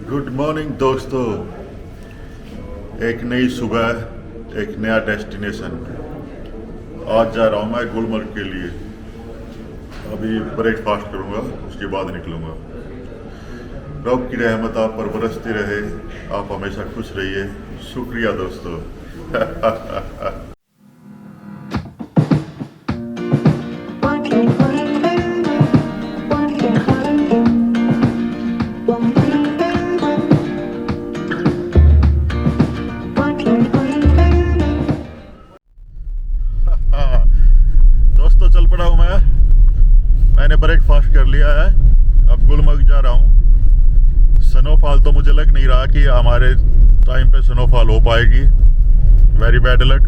Good morning दोस्तों। एक नई सुबह, एक नया डेस्टिनेशन। आज जा रहा हूँ मैं गुलमर्ग के लिए। अभी ब्रेकफास्ट करूँगा, उसके बाद निकलूँगा। रब की रहमत आप पर बरसती रहे, आप हमेशा खुश रहिए। शुक्रिया दोस्तों। दोस्तों चल पड़ा हूँ मैंने ब्रेकफास्ट कर लिया है। अब गुलमर्ग जा रहा हूँ। स्नोफॉल तो मुझे लग नहीं रहा कि हमारे टाइम पे स्नोफॉल हो पाएगी। Very bad luck.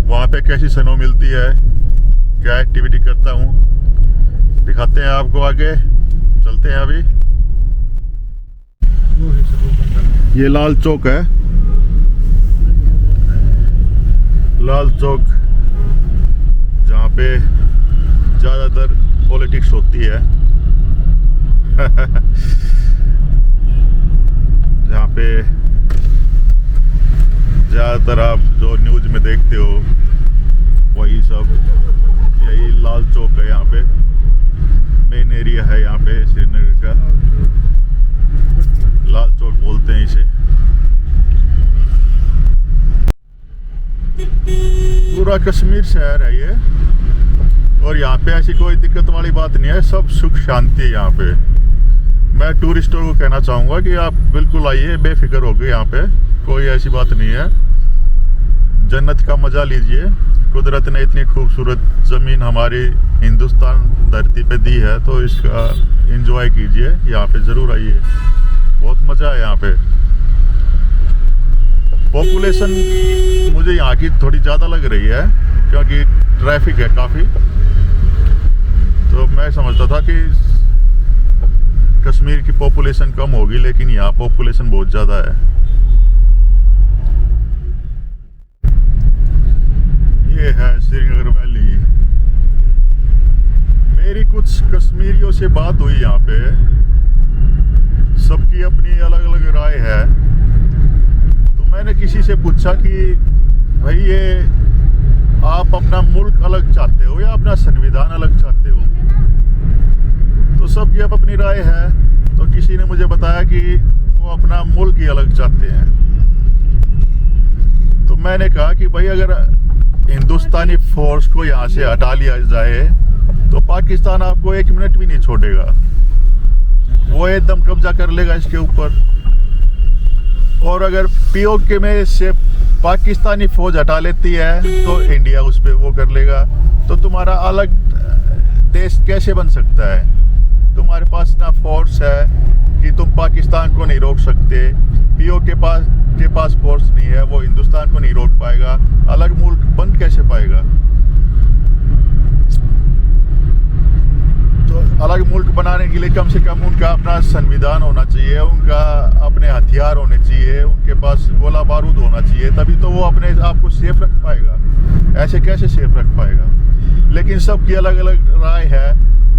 वहाँ पे कैसी स्नो मिलती है, क्या एक्टिविटी करता हूँ, दिखाते हैं आपको आगे। चलते हैं अभी। ये लाल चौक है, लाल चौक, जहाँ पे ज़्यादातर पॉलिटिक्स होती है। जहाँ पे ज़्यादातर आप जो न्यूज़ में देखते हो वही सब, यही लाल चौक है। यहाँ पे मेन एरिया है, यहाँ पे श्रीनगर का लाल चौक बोलते हैं इसे। पूरा कश्मीर शहर है ये, और यहाँ पे ऐसी कोई दिक्कत वाली बात नहीं है। सब सुख शांति है यहाँ पे। मैं टूरिस्टों को कहना चाहूँगा कि आप बिल्कुल आइए, बेफिक्र होकर। यहाँ पे कोई ऐसी बात नहीं है। जन्नत का मज़ा लीजिए। कुदरत ने इतनी खूबसूरत ज़मीन हमारी हिंदुस्तान धरती पे दी है, तो इसका एंजॉय कीजिए। यहाँ पे ज़रूर आइए, बहुत मज़ा है यहाँ पे। पॉपुलेशन मुझे यहाँ की थोड़ी ज़्यादा लग रही है, क्योंकि ट्रैफिक है काफ़ी। तो मैं समझता था कि कश्मीर की पॉपुलेशन कम होगी, लेकिन यहाँ पॉपुलेशन बहुत ज़्यादा है। ये है श्रीनगर वैली। मेरी कुछ कश्मीरियों से बात हुई यहाँ पे, सबकी अपनी अलग अलग राय है। तो मैंने किसी से पूछा कि भाई ये आप अपना मुल्क अलग चाहते हो या अपना संविधान अलग चाहते हो? तो सबकी अब अपनी राय है। तो किसी ने मुझे बताया कि वो अपना मुल्क ही अलग चाहते हैं। तो मैंने कहा कि भाई अगर हिंदुस्तानी फोर्स को यहाँ से हटा लिया जाए तो पाकिस्तान आपको एक मिनट भी नहीं छोड़ेगा। वो एकदम कब्जा कर लेगा इसके ऊपर। और अगर पीओके में से पाकिस्तानी फौज हटा लेती है तो इंडिया उस पर वो कर लेगा। तो तुम्हारा अलग देश कैसे बन सकता है? तुम्हारे पास ना फोर्स है कि तुम पाकिस्तान को नहीं रोक सकते। पीओके के पास फोर्स नहीं है, वो हिंदुस्तान को नहीं रोक पाएगा। अलग मुल्क बन कैसे पाएगा? तो अलग मुल्क बनाने के लिए कम से कम उनका अपना संविधान होना चाहिए, उनका अपने हथियार होने चाहिए, उनके पास गोला बारूद होना चाहिए, तभी तो वो अपने आप को सेफ रख पाएगा। ऐसे कैसे सेफ रख पाएगा? लेकिन सबकी अलग अलग राय है।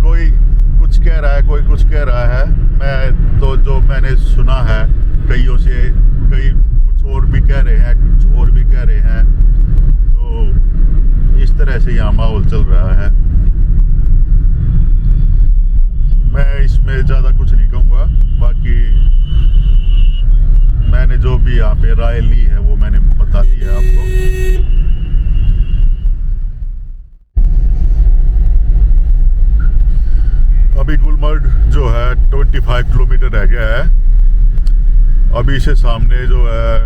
कोई कुछ कह रहा है, कोई कुछ कह रहा है। मैं तो जो मैंने सुना है कईयों से, कई कुछ और भी कह रहे हैं, कुछ और भी कह रहे हैं। तो इस तरह से यहाँ माहौल चल रहा है। मैं इसमें ज़्यादा कुछ नहीं कहूँगा। बाकी मैंने जो भी यहाँ पे राय ली है वो मैंने बता दी है आपको। अभी गुलमर्ग जो है 25 किलोमीटर रह गया है। अभी से सामने जो है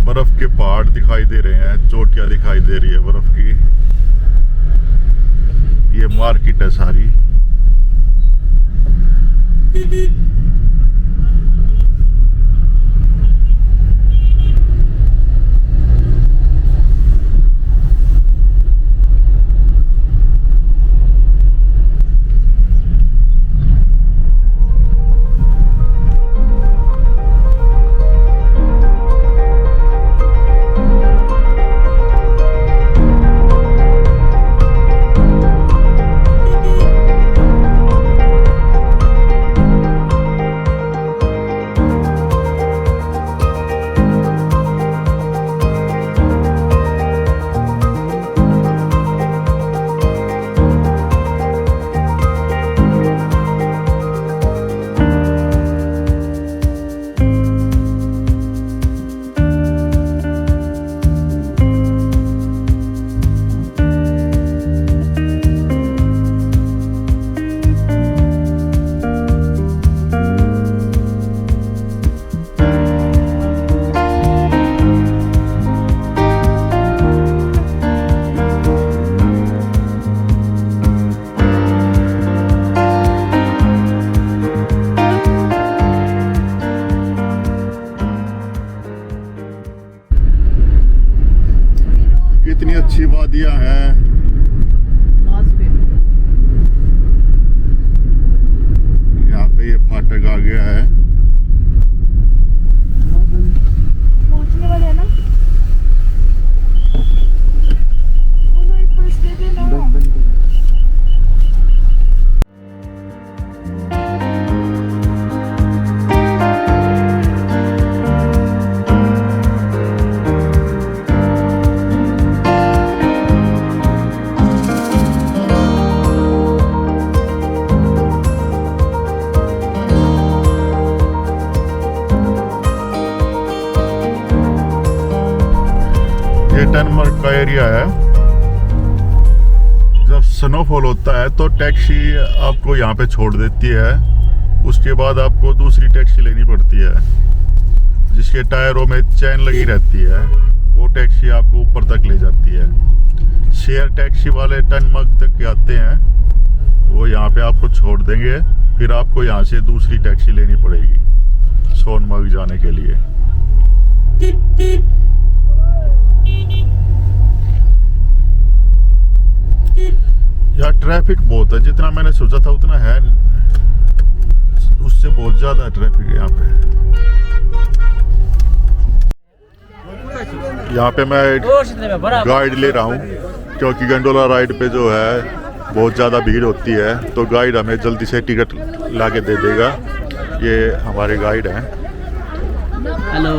बर्फ़ के पहाड़ दिखाई दे रहे हैं, चोटियाँ दिखाई दे रही है बर्फ़ की। ये मार्केट है सारी। अच्छी वादियाँ हैं। यहाँ पे ये फाटक आ गया है। पहुंचने वाले हैं ना। बोलो एक पर्स दे देना। ये टनमर्ग का एरिया है। जब स्नोफॉल होता है तो टैक्सी आपको यहाँ पे छोड़ देती है। उसके बाद आपको दूसरी टैक्सी लेनी पड़ती है, जिसके टायरों में चैन लगी रहती है। वो टैक्सी आपको ऊपर तक ले जाती है। शेयर टैक्सी वाले टनमर्ग तक आते हैं, वो यहाँ पे आपको छोड़ देंगे। फिर आपको यहाँ से दूसरी टैक्सी लेनी पड़ेगी सोनमर्ग जाने के लिए। यार ट्रैफिक बहुत है, जितना मैंने सोचा था उतना है, उससे बहुत ज्यादा ट्रैफिक है यहाँ पे। यहाँ पे मैं गाइड ले रहा हूँ क्योंकि गंडोला राइड पे जो है बहुत ज़्यादा भीड़ होती है, तो गाइड हमें जल्दी से टिकट ला के दे देगा। ये हमारे गाइड हैं। हेलो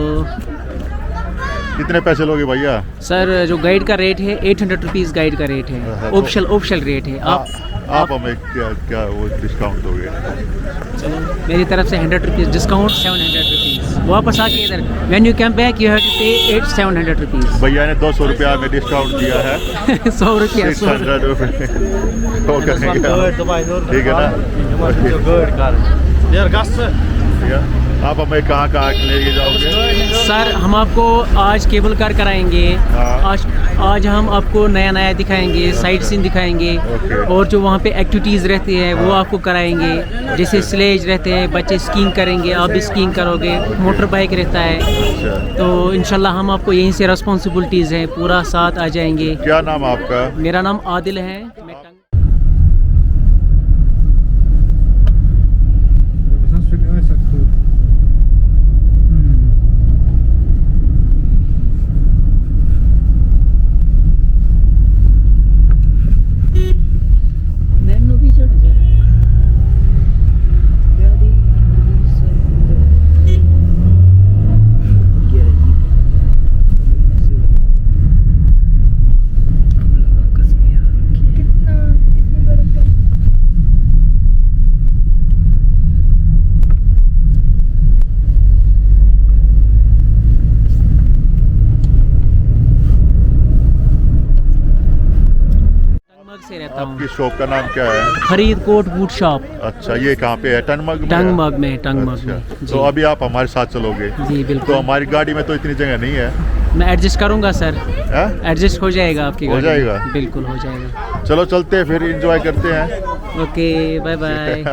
कितने पैसे लोगे भैया? सर, जो गाइड का रेट है 800 रुपीज़ गाइड का रेट है। ऑप्शनल रेट है। आप हमें क्या वो डिस्काउंट दोगे? चलो मेरी तरफ से 100 रुपीज़ डिस्काउंट, 700 रुपीज़। वापस आके इधर when you come back you have to pay 700 rupees. भैया ने 200 रुपया में डिस्काउंट दिया है। 100 रुपया 600 रुपये ठीक है ना? आप हमें कहाँ लेके जाओगे? सर, हम आपको आज केबल कार कराएंगे। हाँ। आज हम आपको नया दिखाएंगे, साइट सीन दिखाएंगे। ओके। और जो वहाँ पे एक्टिविटीज़ रहती है वो आपको कराएंगे। जैसे स्लेज रहते हैं, बच्चे स्कीइंग करेंगे, आप भी स्कीइंग करोगे। मोटर बाइक रहता है। अच्छा। तो इंशाल्लाह हम आपको यहीं से रिस्पॉन्सिबिलिटीज़ हैं, पूरा साथ आ जाएंगे। क्या नाम आपका? मेरा नाम आदिल है। से रहता हूँ। आपकी शॉप का नाम क्या है? Faridkot boot shop. अच्छा, ये कहाँ पे है? टनमर्ग में? टंगमर्ग में, टंगमर्ग अच्छा। में जी। तो अभी आप हमारे साथ चलोगे? जी बिल्कुल। तो हमारी गाड़ी में तो इतनी जगह नहीं है। मैं एडजस्ट करूंगा सर। एडजस्ट हो जाएगा आपकी हो गाड़ी में। जाएगा? बिल्कुल हो जाएगा। चलो चलते हैं फिर, एंजॉय करते हैं। Okay, bye bye.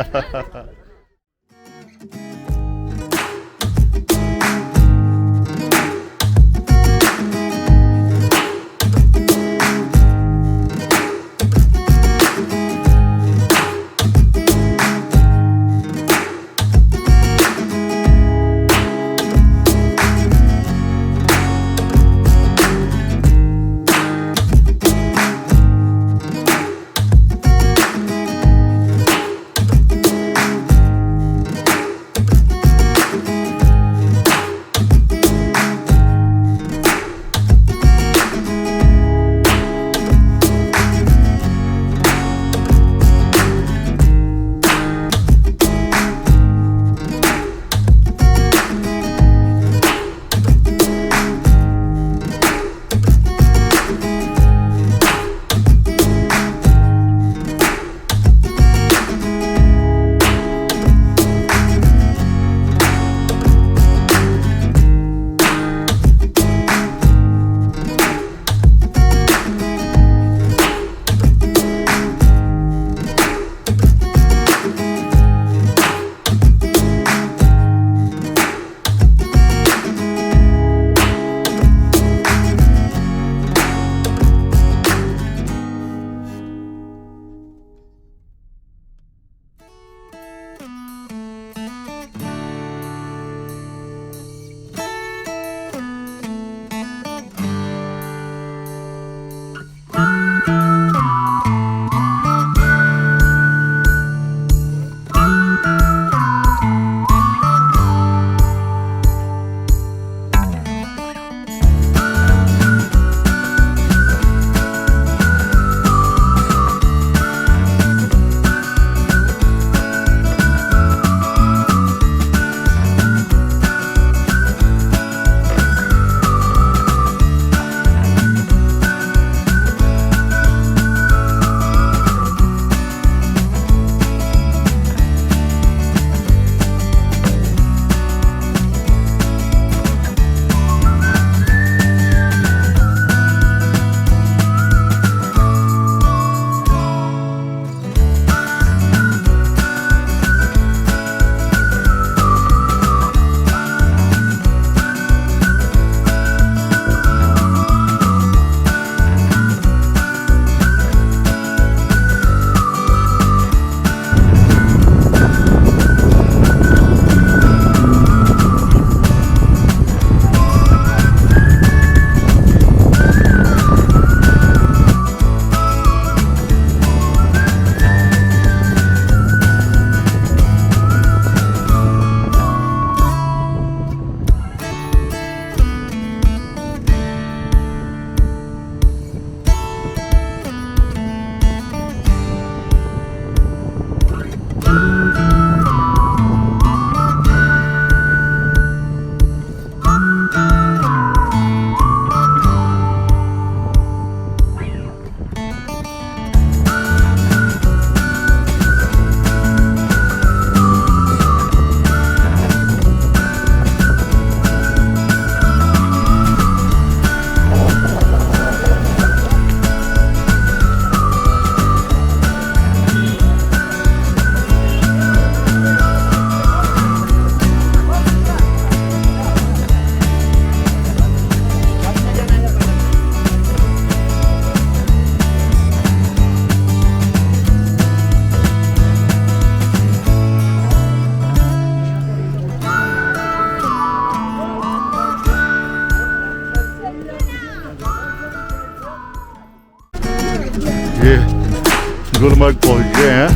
गुलमर्ग पहुंच गए हैं।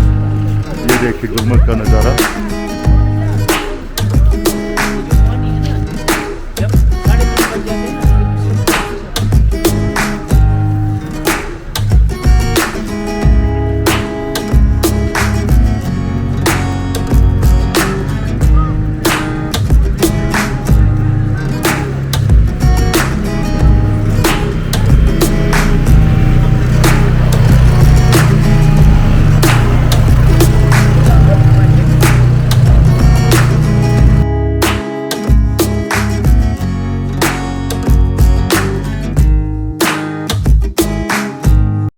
ये देखिए गुलमर्ग का नज़ारा।